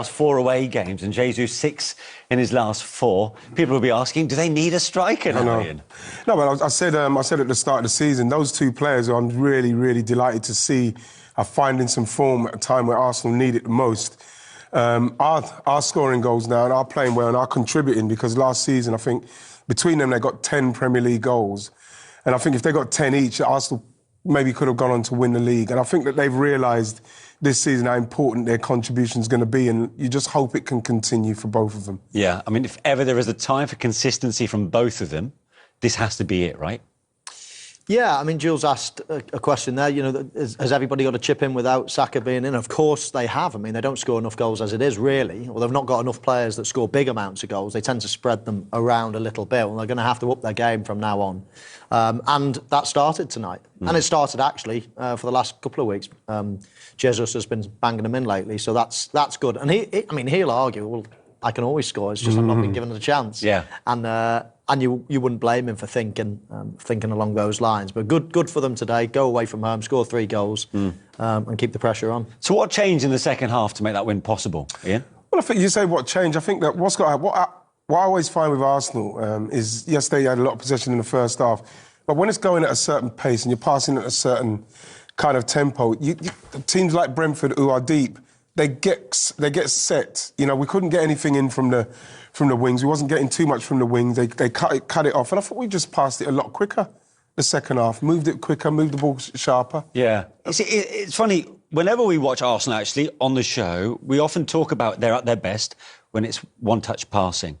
Last 4 away games and Jesus 6 in his last 4. People will be asking, do they need a striker now, Ian? No, but I said at the start of the season, those two players who I'm really, really delighted to see are finding some form at a time where Arsenal need it the most. Are scoring goals now and are playing well and are contributing, because last season, I think, between them, they got 10 Premier League goals. And I think if they got 10 each, Arsenal maybe could have gone on to win the league. And I think that they've realised this season how important their contribution is going to be, and you just hope it can continue for both of them. Yeah, I mean, if ever there is a time for consistency from both of them, this has to be it, right? Yeah, I mean, Jules asked a question there, you know, has everybody got to chip in without Saka being in? Of course they have. I mean, they don't score enough goals as it is, really, or they've not got enough players that score big amounts of goals. They tend to spread them around a little bit, and they're going to have to up their game from now on. And that started tonight. And it started, actually, for the last couple of weeks. Jesus has been banging them in lately, so that's good. And he'll argue, well, I can always score, it's just I've not been given a chance. Yeah. And you wouldn't blame him for thinking along those lines. But good for them today. Go away from home, score 3 goals, and keep the pressure on. So what changed in the second half to make that win possible, Ian? Well, I think you say what changed. I think that what I always find with Arsenal is, yes, they had a lot of possession in the first half, but when it's going at a certain pace and you're passing at a certain kind of tempo, teams like Brentford, who are deep, they get set. You know, we couldn't get anything in from the wings. We wasn't getting too much from the wings. They cut it off, and I thought we just passed it a lot quicker. The second half, moved it quicker, moved the ball sharper. Yeah, it's funny. Whenever we watch Arsenal, actually on the show, we often talk about they're at their best when it's one-touch passing.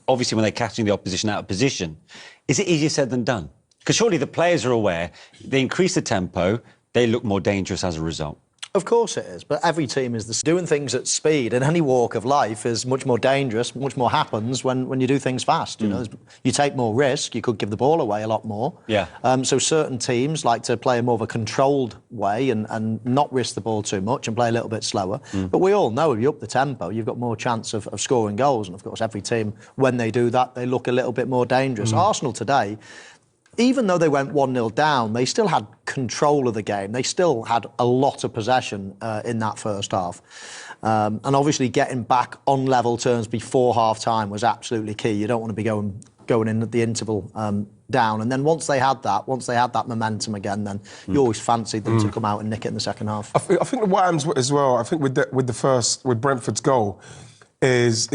Obviously, when they're catching the opposition out of position, is it easier said than done? Because surely the players are aware. They increase the tempo. They look more dangerous as a result. Of course it is, but every team is doing things at speed in any walk of life is much more dangerous, much more happens when you do things fast. You know, you take more risk, you could give the ball away a lot more. Yeah. So certain teams like to play more of a controlled way and not risk the ball too much and play a little bit slower. But we all know if you up the tempo, you've got more chance of scoring goals. And of course, every team, when they do that, they look a little bit more dangerous. Arsenal today, even though they went 1-0 down, they still had control of the game. They still had a lot of possession in that first half. And obviously getting back on level terms before half-time was absolutely key. You don't want to be going in at the interval down. And then once they had that momentum again, then you always fancied them to come out and nick it in the second half. I think what happens as well, I think with Brentford's goal is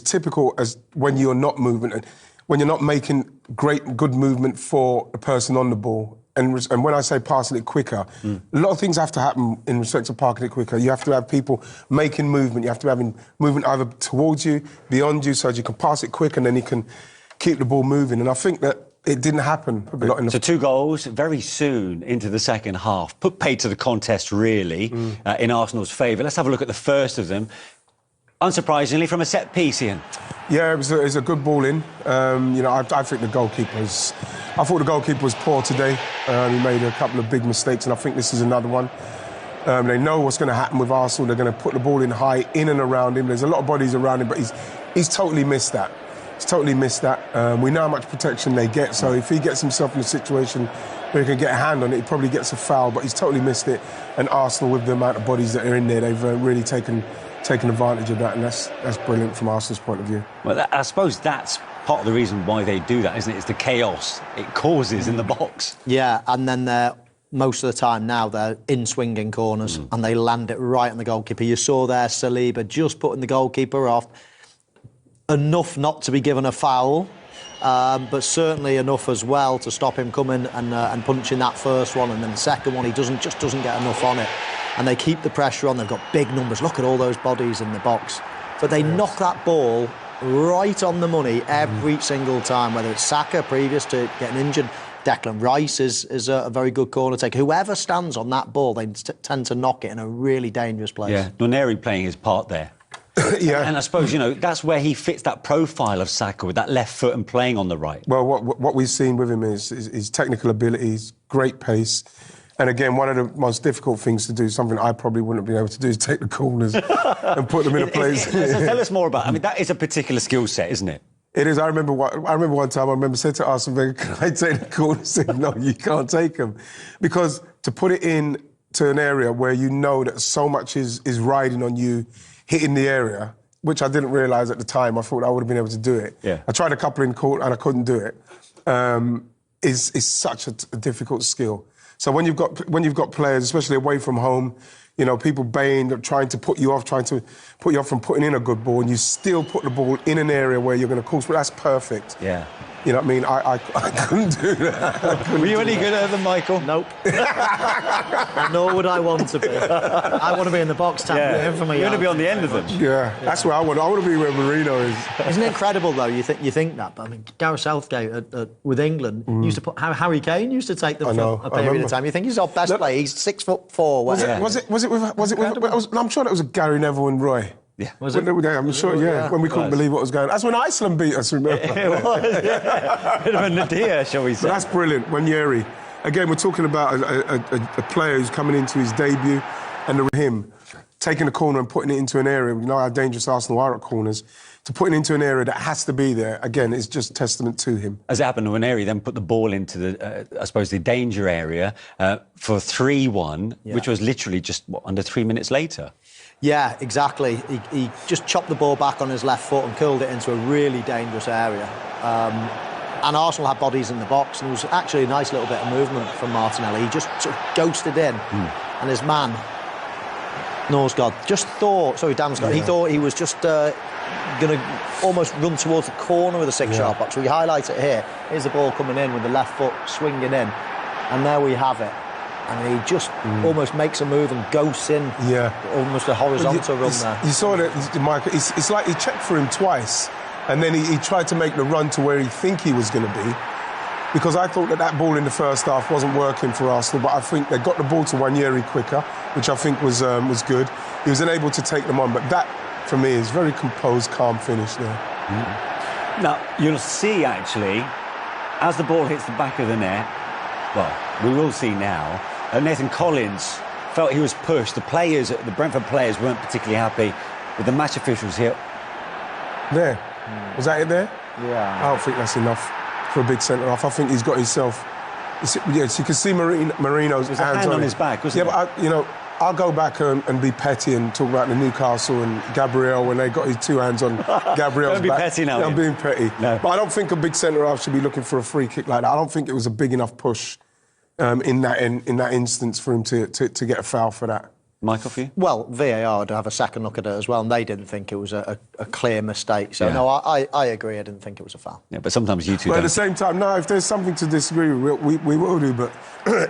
typical as when you're not moving, when you're not making good movement for the person on the ball. And when I say passing it quicker, a lot of things have to happen in respect to parking it quicker. You have to have people making movement. You have to have movement either towards you, beyond you, so that you can pass it quick and then you can keep the ball moving. And I think that it didn't happen. So 2 goals very soon into the second half. Put paid to the contest, really, in Arsenal's favour. Let's have a look at the first of them. Unsurprisingly, from a set piece, Ian. Yeah, it was a good ball in. You know, I think the goalkeeper was poor today. He made a couple of big mistakes, and I think this is another one. They know what's going to happen with Arsenal. They're going to put the ball in high, in and around him. There's a lot of bodies around him, but he's totally missed that. He's totally missed that. We know how much protection they get, so if he gets himself in a situation where he can get a hand on it, he probably gets a foul, but he's totally missed it. And Arsenal, with the amount of bodies that are in there, they've really taken advantage of that, and that's brilliant from Arsenal's point of view. Well, I suppose that's part of the reason why they do that, isn't it? It's the chaos it causes in the box. Yeah, and then most of the time now they're in swinging corners and they land it right on the goalkeeper. You saw there Saliba just putting the goalkeeper off. Enough not to be given a foul, but certainly enough as well to stop him coming and punching that first one, and then the second one he doesn't get enough on it. And they keep the pressure on. They've got big numbers. Look at all those bodies in the box. But they knock that ball right on the money every single time, whether it's Saka previous to getting injured. Declan Rice is a very good corner taker. Whoever stands on that ball, they tend to knock it in a really dangerous place. Yeah, Nwaneri playing his part there. Yeah. And I suppose, you know, that's where he fits that profile of Saka with that left foot and playing on the right. Well, what we've seen with him is his technical abilities, great pace. And again, one of the most difficult things to do, something I probably wouldn't be able to do, is take the corners and put them in a place. Tell us more about it. I mean, that is a particular skill set, isn't it? It is. I remember one time, I said to Arsene Wenger, can I take the corner? He said, no, you can't take them. Because to put it in to an area where you know that so much is riding on you hitting the area, which I didn't realise at the time. I thought I would have been able to do it. Yeah. I tried a couple in court and I couldn't do it. Is such a difficult skill. So when you've got players, especially away from home, you know, people baying, trying to put you off from putting in a good ball, and you still put the ball in an area where you're going to course, but that's perfect. Yeah. You know what I mean? I couldn't do that. Were you any good at them, Michael? Nope. Nor would I want to be. I want to be in the box tapping from a You want to be on the end of them. Yeah, that's where I want. I want to be where Merino is. Isn't it incredible though? You think that, but I mean, Gareth Southgate with England used to put Harry Kane used to take them for a period of time. You think he's our best player? He's 6'4". Was it with? I'm sure that was Gary Neville and Roy. Yeah. Was it? I'm sure, when we couldn't believe what was going on. That's when Iceland beat us, remember? It was, yeah. Bit of a nadir, shall we say. But that's brilliant, Nwaneri. Again, we're talking about a player who's coming into his debut, and him taking a corner and putting it into an area. You know how dangerous Arsenal are at corners. To put it into an area that has to be there, again, it's just testament to him. As it happened, Nwaneri then put the ball into the danger area for 3-1, which was literally just, under 3 minutes later? Yeah, exactly. He just chopped the ball back on his left foot and curled it into a really dangerous area. And Arsenal had bodies in the box, and it was actually a nice little bit of movement from Martinelli. He just sort of ghosted in, and his man, Damsgaard, he thought he was just going to almost run towards the corner of the six-yard box. So we highlight it here. Here's the ball coming in with the left foot swinging in, and there we have it. And he just almost makes a move and ghosts in, almost a horizontal run there. You saw that, Michael. It's like he checked for him twice, and then he tried to make the run to where he think he was going to be. Because I thought that ball in the first half wasn't working for Arsenal, but I think they got the ball to Nwaneri quicker, which I think was good. He was unable to take them on, but that, for me, is very composed, calm finish there. Now, you'll see, actually, as the ball hits the back of the net, well, we will see now, Nathan Collins felt he was pushed. The Brentford players weren't particularly happy with the match officials here. There. Was that it there? Yeah. I don't think that's enough for a big centre-half. I think he's got himself... Yes, you can see Merino's hands hand on his back, wasn't it? Yeah, but, I'll go back and be petty and talk about the Newcastle and Gabriel when they got his two hands on Gabriel's Don't be back. petty now. Yeah, I'm being petty. No. But I don't think a big centre-half should be looking for a free kick like that. I don't think it was a big enough push in that instance for him to get a foul for that. Michael, for you? Well, VAR would have a second look at it as well, and they didn't think it was a clear mistake. So, no, I agree. I didn't think it was a foul. Yeah, but sometimes you two But don't. at the same time, no, if there's something to disagree with, we will do. But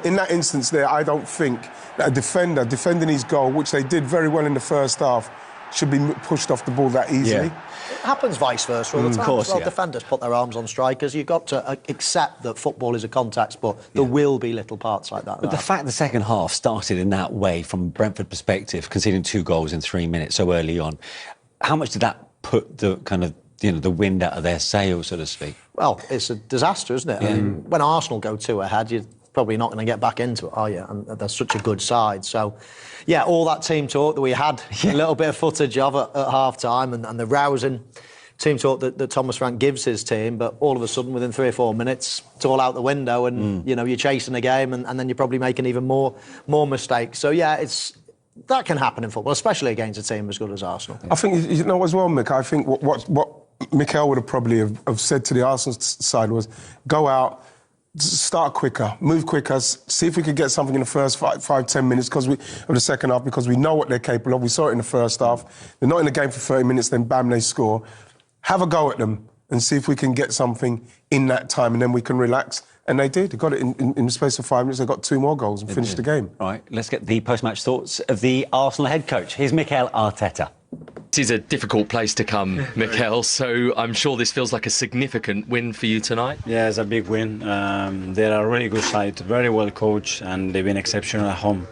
in that instance there, I don't think that a defender defending his goal, which they did very well in the first half, should be pushed off the ball that easily. Yeah. It happens vice versa all the time. Of course, defenders put their arms on strikers. You've got to accept that football is a contact sport. There will be little parts like that. But the fact the second half started in that way, from Brentford perspective, conceding 2 goals in 3 minutes so early on, how much did that put the kind of the wind out of their sails, so to speak? Well, it's a disaster, isn't it? I mean, when Arsenal go 2 ahead, you're probably not going to get back into it, are you? And they're such a good side. So, yeah, all that team talk that we had a little bit of footage of at half-time and the rousing team talk that Thomas Frank gives his team, but all of a sudden, within 3 or 4 minutes, it's all out the window and, you're chasing a game and then you're probably making even more mistakes. So, yeah, that can happen in football, especially against a team as good as Arsenal. I think, as well, Mick, I think what Mikel would have probably have said to the Arsenal side was, go out, start quicker, move quicker, see if we could get something in the first 5-10 minutes of the second half, because we know what they're capable of. We saw it in the first half. They're not in the game for 30 minutes, then bam, they score. Have a go at them and see if we can get something in that time, and then we can relax. And they did. They got it in the space of 5 minutes. They got 2 more goals and finished the game. All right, let's get the post-match thoughts of the Arsenal head coach. Here's Mikel Arteta. It is a difficult place to come, Mikel, so I'm sure this feels like a significant win for you tonight. Yeah, it's a big win. They're a really good side, very well coached, and they've been exceptional at home.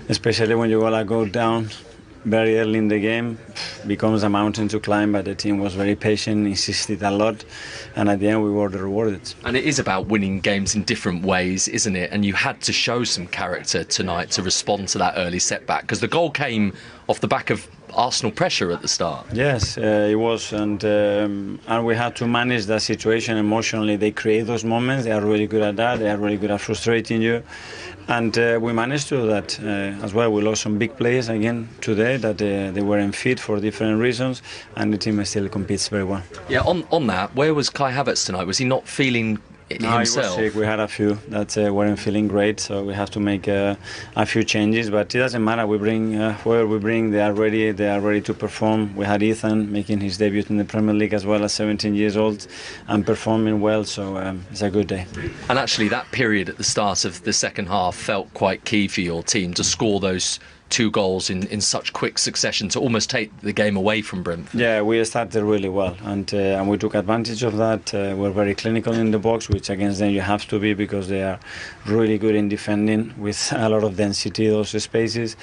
Especially when you go down very early in the game, becomes a mountain to climb, but the team was very patient, insisted a lot, and at the end we were rewarded. And it is about winning games in different ways, isn't it? And you had to show some character tonight to respond to that early setback, because the goal came off the back of Arsenal pressure at the start. Yes, it was, and we had to manage that situation emotionally. They create those moments. They are really good at that. They are really good at frustrating you, and we managed to do that as well. We lost some big players again today that they weren't fit for different reasons, and the team still competes very well. Yeah, on that, where was Kai Havertz tonight? Was he not feeling it No, himself? he was sick. We had a few that weren't feeling great, so we have to make a few changes. But it doesn't matter. We bring whoever we bring. They are ready. They are ready to perform. We had Ethan making his debut in the Premier League as well, at 17 years old, and performing well. So it's a good day. And actually, that period at the start of the second half felt quite key for your team to score those 2 goals in such quick succession to almost take the game away from Brentford. Yeah, we started really well, and we took advantage of that. We're very clinical in the box, which against them you have to be, because they are really good in defending with a lot of density, those spaces.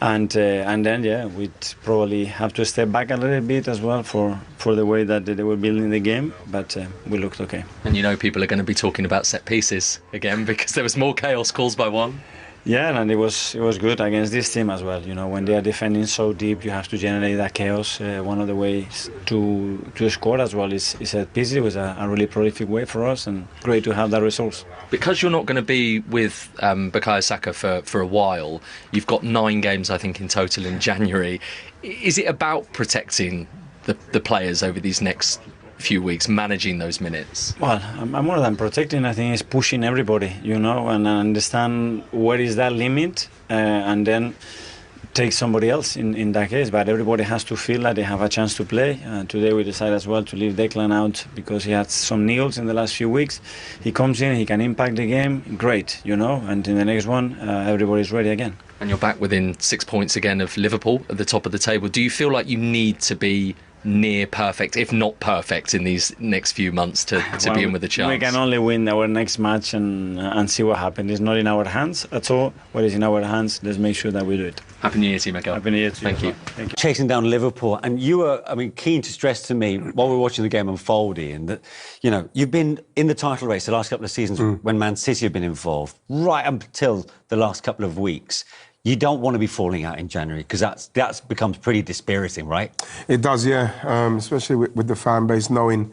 And then we'd probably have to step back a little bit as well for the way that they were building the game, but we looked okay. And people are going to be talking about set pieces again, because there was more chaos calls by one. Yeah, and it was good against this team as well. When they are defending so deep, you have to generate that chaos. One of the ways to score as well is set pieces. It was a really prolific way for us, and great to have that results. Because you're not going to be with Bukayo Saka for a while, you've got 9 games, I think, in total in January. Is it about protecting the players over these next few weeks, managing those minutes? Well, I'm more than protecting. I think it's pushing everybody, and understand where is that limit, and then take somebody else in that case. But everybody has to feel that they have a chance to play. Today we decided as well to leave Declan out because he had some niggles in the last few weeks. He comes in, he can impact the game, great, and in the next one, everybody's ready again. And you're back within 6 points again of Liverpool at the top of the table. Do you feel like you need to be near perfect, if not perfect, in these next few months to be in with a chance? We can only win our next match and see what happens. It's not in our hands at all. What is in our hands, let's make sure that we do it. Happy New Year to you, Mikel. Happy New Year to you. Thank you. Thank you. Chasing down Liverpool, and you were, keen to stress to me while we were watching the game unfold, Ian, that, you've been in the title race the last couple of seasons when Man City have been involved, right up until the last couple of weeks. You don't want to be falling out in January, because that becomes pretty dispiriting, right? It does, yeah. Especially with the fan base knowing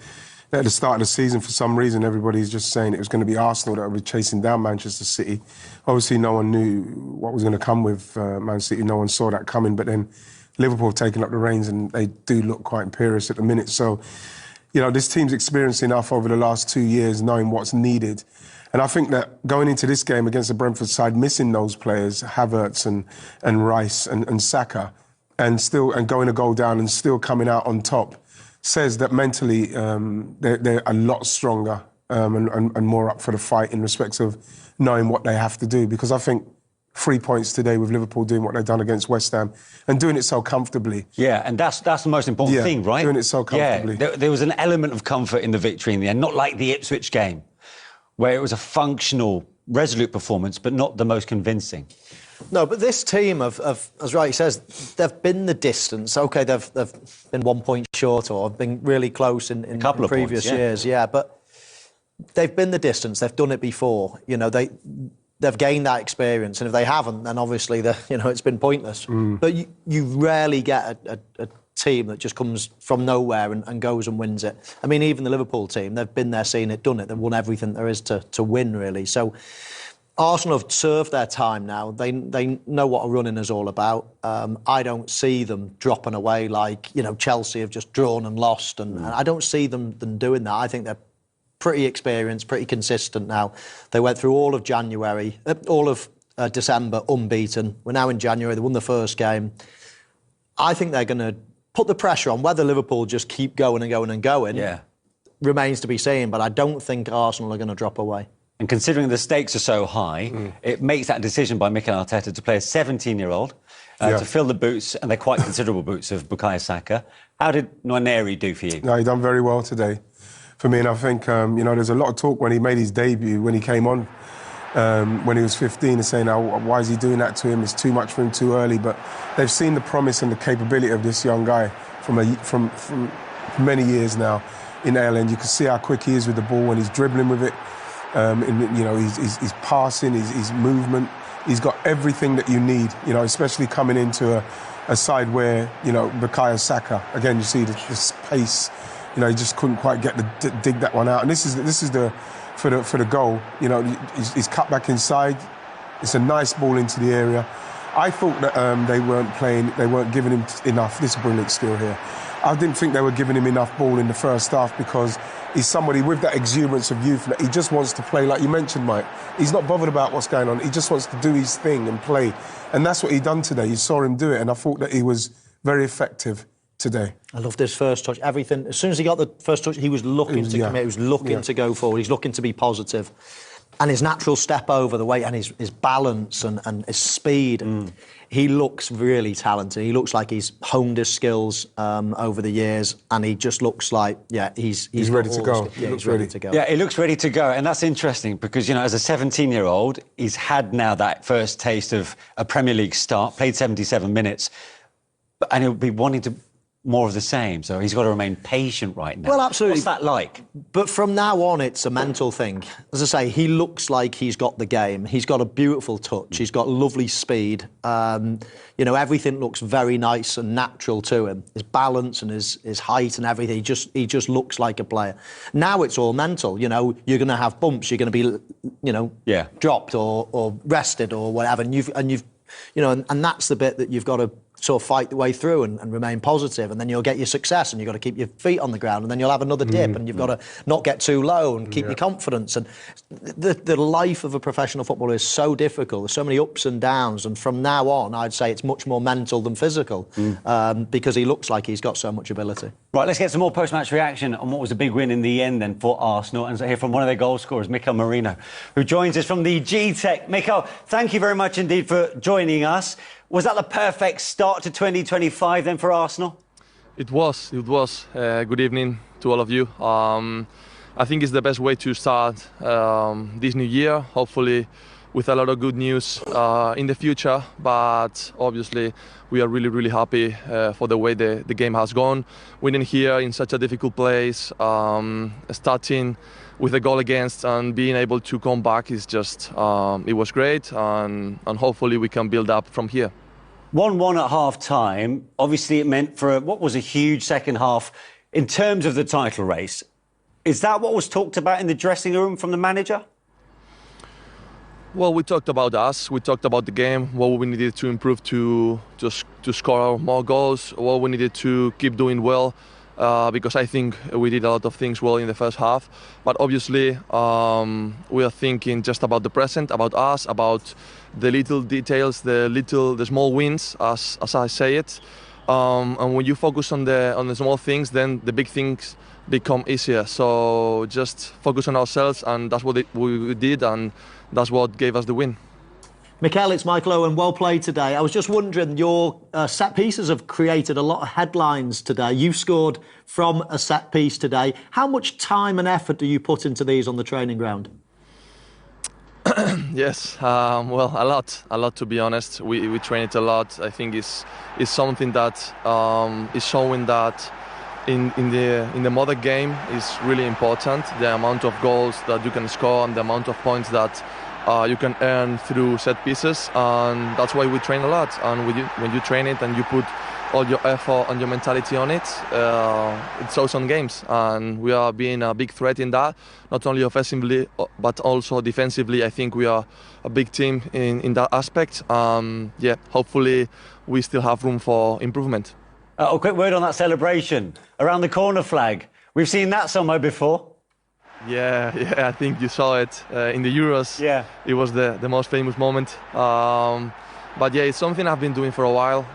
that at the start of the season, for some reason, everybody's just saying it was going to be Arsenal that would be chasing down Manchester City. Obviously, no one knew what was going to come with Man City. No one saw that coming. But then Liverpool have taken up the reins, and they do look quite imperious at the minute. So, this team's experienced enough over the last 2 years, knowing what's needed. And I think that going into this game against the Brentford side, missing those players, Havertz and Rice and Saka, and going a goal down and still coming out on top, says that mentally they're a lot stronger and more up for the fight in respect of knowing what they have to do. Because I think 3 points today with Liverpool doing what they've done against West Ham and doing it so comfortably. Yeah, and that's the most important thing, right? Doing it so comfortably. Yeah, there was an element of comfort in the victory in the end, not like the Ipswich game, where it was a functional, resolute performance, but not the most convincing. No, but this team, as Wright says, they've been the distance. OK, they've been 1 point short or been really close in previous years, but they've been the distance. They've done it before. They've gained that experience, and if they haven't, then obviously it's been pointless. But you rarely get a team that just comes from nowhere and goes and wins it. Even the Liverpool team, they've been there, seen it, done it. They've won everything there is to win, really. So Arsenal have served their time now. They know what a running is all about. I don't see them dropping away like, Chelsea have just drawn and lost. And I don't see them doing that. I think they're pretty experienced, pretty consistent now. They went through all of January, all of December unbeaten. We're now in January. They won the first game. I think they're going to put the pressure on. Whether Liverpool just keep going and going and going remains to be seen, but I don't think Arsenal are going to drop away. And considering the stakes are so high, it makes that decision by Mikel Arteta to play a 17-year-old to fill the boots, and they're quite considerable boots, of Bukayo Saka. How did Nwaneri do for you? No, he done very well today for me, and I think, there's a lot of talk when he made his debut, when he came on, when he was 15, and saying, why is he doing that to him? It's too much for him too early. But they've seen the promise and the capability of this young guy from many years now in Ireland. You can see how quick he is with the ball when he's dribbling with it. He's passing, his movement. He's got everything that you need, especially coming into a side where, you know, Bukayo Saka, again, you see the pace, you know, he just couldn't quite get dig that one out. And this is for the goal, you know, he's cut back inside. It's a nice ball into the area. I thought that they weren't giving him enough. This is brilliant skill here. I didn't think they were giving him enough ball in the first half because he's somebody with that exuberance of youth. He just wants to play, like you mentioned, Mike. He's not bothered about what's going on. He just wants to do his thing and play. And that's what he done today. You saw him do it, and I thought that he was very effective today. I loved his first touch. Everything. As soon as he got the first touch, he was looking to commit. He was looking to go forward. He's looking to be positive. And his natural step over the weight and his balance and his speed, he looks really talented. He looks like he's honed his skills over the years, and he just looks like, he's ready to go. He's ready to go. Yeah, he looks ready to go, and that's interesting because, you know, as a 17-year-old, he's had now that first taste of a Premier League start, played 77 minutes, and he'll be wanting to more of the same, so he's got to remain patient right now. Well, absolutely. What's that like? But from now on, it's a mental thing. As I say, he looks like he's got the game. He's got a beautiful touch. He's got lovely speed. You know, everything looks very nice and natural to him. His balance and his height and everything. He just looks like a player. Now it's all mental. You know, you're going to have bumps. You're going to be, you know, dropped or rested or whatever. And you've you know, and that's the bit that you've got to sort of fight the way through and remain positive, and then you'll get your success, and you've got to keep your feet on the ground, and then you'll have another dip, and you've got to not get too low and keep your confidence. And the life of a professional footballer is so difficult. There's so many ups and downs, and from now on, I'd say it's much more mental than physical, because he looks like he's got so much ability. Right, let's get some more post-match reaction on what was a big win in the end then for Arsenal, and so hear from one of their goal scorers, Merino, who joins us from the G-Tech. Mikel, thank you very much indeed for joining us. Was that the perfect start to 2025 then for Arsenal? It was. Good evening to all of you. I think it's the best way to start this new year, hopefully with a lot of good news in the future. But obviously, we are really, really happy for the way the game has gone. Winning here in such a difficult place, starting with a goal against and being able to come back is just, it was great. And hopefully we can build up from here. 1-1 at half-time. Obviously, it meant for what was a huge second half in terms of the title race. Is that what was talked about in the dressing room from the manager? Well, we talked about us. We talked about the game, what we needed to improve to score more goals, what we needed to keep doing well, because I think we did a lot of things well in the first half. But obviously, we are thinking just about the present, about us, about the little details, the small wins, as I say it. And when you focus on the small things, then the big things become easier. So just focus on ourselves, and that's what we did, and that's what gave us the win. Mikel, it's Michael Owen. Well played today. I was just wondering, your set pieces have created a lot of headlines today. You scored from a set piece today. How much time and effort do you put into these on the training ground? Yes, well, a lot to be honest. We train it a lot. I think it's something that is showing that in the modern game is really important. The amount of goals that you can score and the amount of points that you can earn through set pieces, and that's why we train a lot. And when you train it and you put all your effort and your mentality on it, it shows on games. And we are being a big threat in that, not only offensively but also defensively. I think we are a big team in that aspect. Hopefully we still have room for improvement. A quick word on that celebration around the corner flag. We've seen that somewhere before. Yeah, I think you saw it in the Euros. Yeah, it was the most famous moment. But yeah, it's something I've been doing for a while.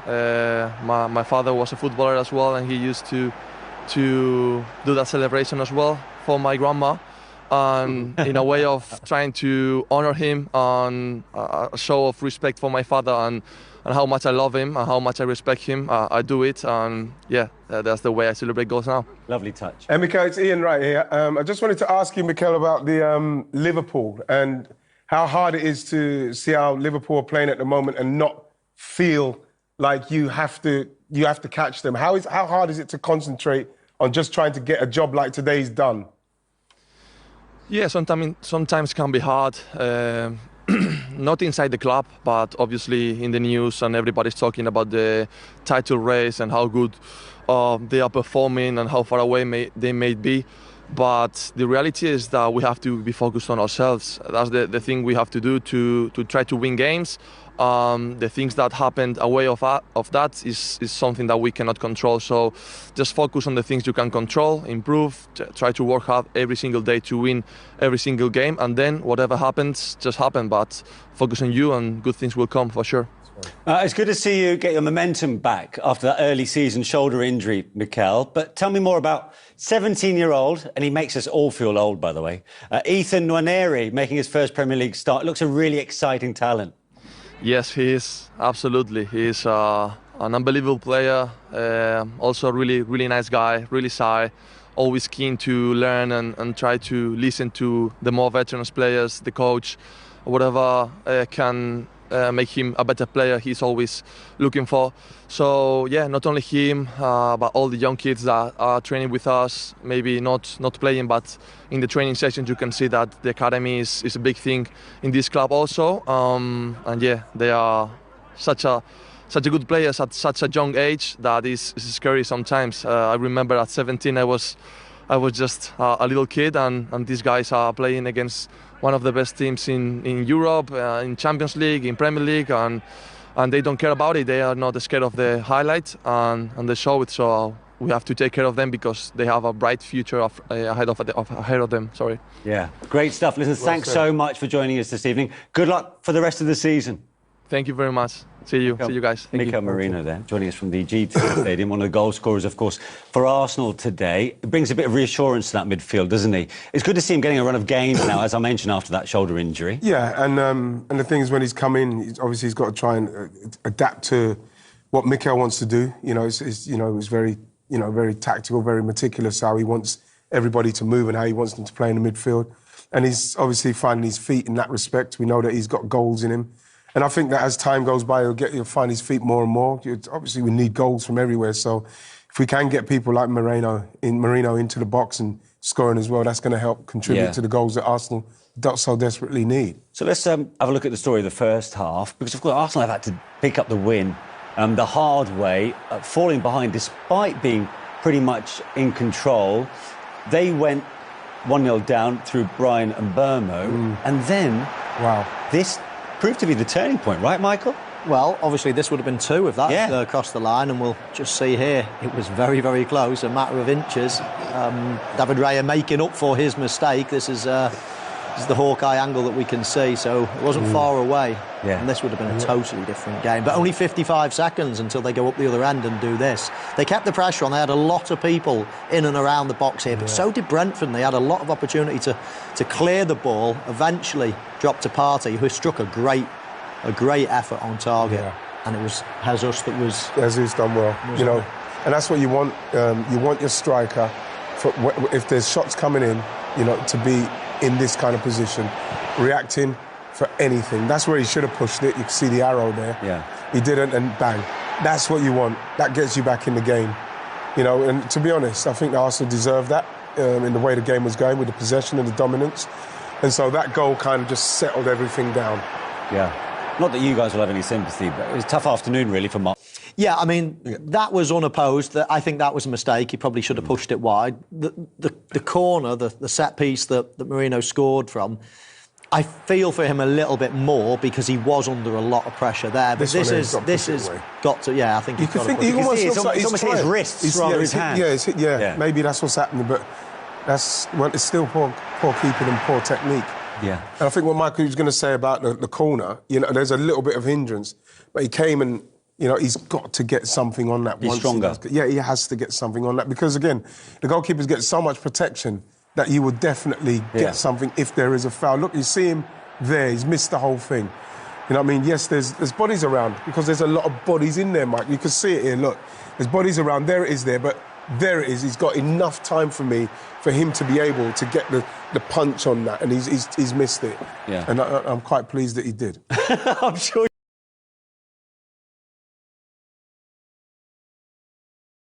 My father was a footballer as well, and he used to do that celebration as well for my grandma, and in a way of trying to honor him and a show of respect for my father and how much I love him and how much I respect him. I do it, and that's the way I celebrate goals now. Lovely touch. And Mikel, it's Ian Wright here. I just wanted to ask you, Mikel, about the Liverpool and how hard it is to see how Liverpool are playing at the moment and not feel like you have to catch them. How hard is it to concentrate on just trying to get a job like today's done? Yeah, sometimes can be hard. not inside the club, but obviously in the news, and everybody's talking about the title race and how good they are performing and how far away they may be. But the reality is that we have to be focused on ourselves. That's the thing we have to do to try to win games. The things that happened away of that is something that we cannot control. So just focus on the things you can control, improve, try to work hard every single day to win every single game, and then whatever happens, just happen. But focus on you and good things will come for sure. It's good to see you get your momentum back after that early season shoulder injury, Mikel. But tell me more about 17-year-old, and he makes us all feel old, by the way, Ethan Nwaneri making his first Premier League start. Looks a really exciting talent. Yes, he is, absolutely. He is an unbelievable player, also a really, really nice guy, really shy, always keen to learn and try to listen to the more veteran players, the coach, whatever can make him a better player, he's always looking for. So yeah, not only him, but all the young kids that are training with us, maybe not playing, but in the training sessions you can see that the academy is a big thing in this club also. And yeah, they are such a good players at such a young age that is scary sometimes. I remember at 17 I was just a little kid, and these guys are playing against one of the best teams in Europe, in Champions League, in Premier League, and they don't care about it. They are not scared of the highlights, and they show it. So we have to take care of them because they have a bright future ahead of them. Sorry. Yeah, great stuff. Listen, thanks so much for joining us this evening. Good luck for the rest of the season. Thank you very much. See you guys. Thank Mikel you. Merino there, joining us from the G2 Stadium, one of the goal scorers, of course, for Arsenal today. It brings a bit of reassurance to that midfield, doesn't he? It's good to see him getting a run of games now, as I mentioned, after that shoulder injury. Yeah, and the thing is, when he's come in, he's got to try and adapt to what Mikel wants to do. You know, it's very, very tactical, very meticulous how he wants everybody to move and how he wants them to play in the midfield. And he's obviously finding his feet in that respect. We know that he's got goals in him. And I think that as time goes by, he'll find his feet more and more. Obviously, we need goals from everywhere. So if we can get people like Merino into the box and scoring as well, that's going to help contribute to the goals that Arsenal so desperately need. So let's have a look at the story of the first half, because, of course, Arsenal have had to pick up the win the hard way, falling behind despite being pretty much in control. They went 1-0 down through Brian and Burmo, and then this proved to be the turning point, right, Michael? Well, obviously this would have been 2 if that crossed the line, and we'll just see here, it was very, very close, a matter of inches. David Raya making up for his mistake. This is the Hawkeye angle that we can see, so it wasn't far away. Yeah. And this would have been a totally different game. But only 55 seconds until they go up the other end and do this. They kept the pressure on. They had a lot of people in and around the box here, but so did Brentford. They had a lot of opportunity to clear the ball, eventually dropped to Partey, who struck a great effort on target. Yeah. And it was Jesus that was... Jesus done well, and that's what you want. You want your striker, if there's shots coming in, to be in this kind of position, reacting for anything. That's where he should have pushed it. You can see the arrow there. Yeah. He didn't, and bang. That's what you want. That gets you back in the game. And to be honest, I think Arsenal deserved that in the way the game was going with the possession and the dominance. And so that goal kind of just settled everything down. Yeah. Not that you guys will have any sympathy, but it was a tough afternoon, really, for Mark. Yeah, I mean, that was unopposed. I think that was a mistake. He probably should have pushed it wide. The corner, the set piece that Merino scored from, I feel for him a little bit more because he was under a lot of pressure there. But this has got to, I think he's got to push it. It's almost hit his wrists rather than his hands. Maybe that's what's happening, but it's still poor keeping and poor technique. Yeah. And I think what Michael was going to say about the corner, there's a little bit of hindrance, but he came and, he's got to get something on that. He's stronger. He has to get something on that because, again, the goalkeepers get so much protection that you will definitely get something if there is a foul. Look, you see him there. He's missed the whole thing. You know what I mean? Yes, there's bodies around because there's a lot of bodies in there, Mike. You can see it here. Look, there's bodies around. There it is there, but there it is. He's got enough time for him to be able to get the punch on that, and he's missed it. Yeah. And I'm quite pleased that he did. I'm sure.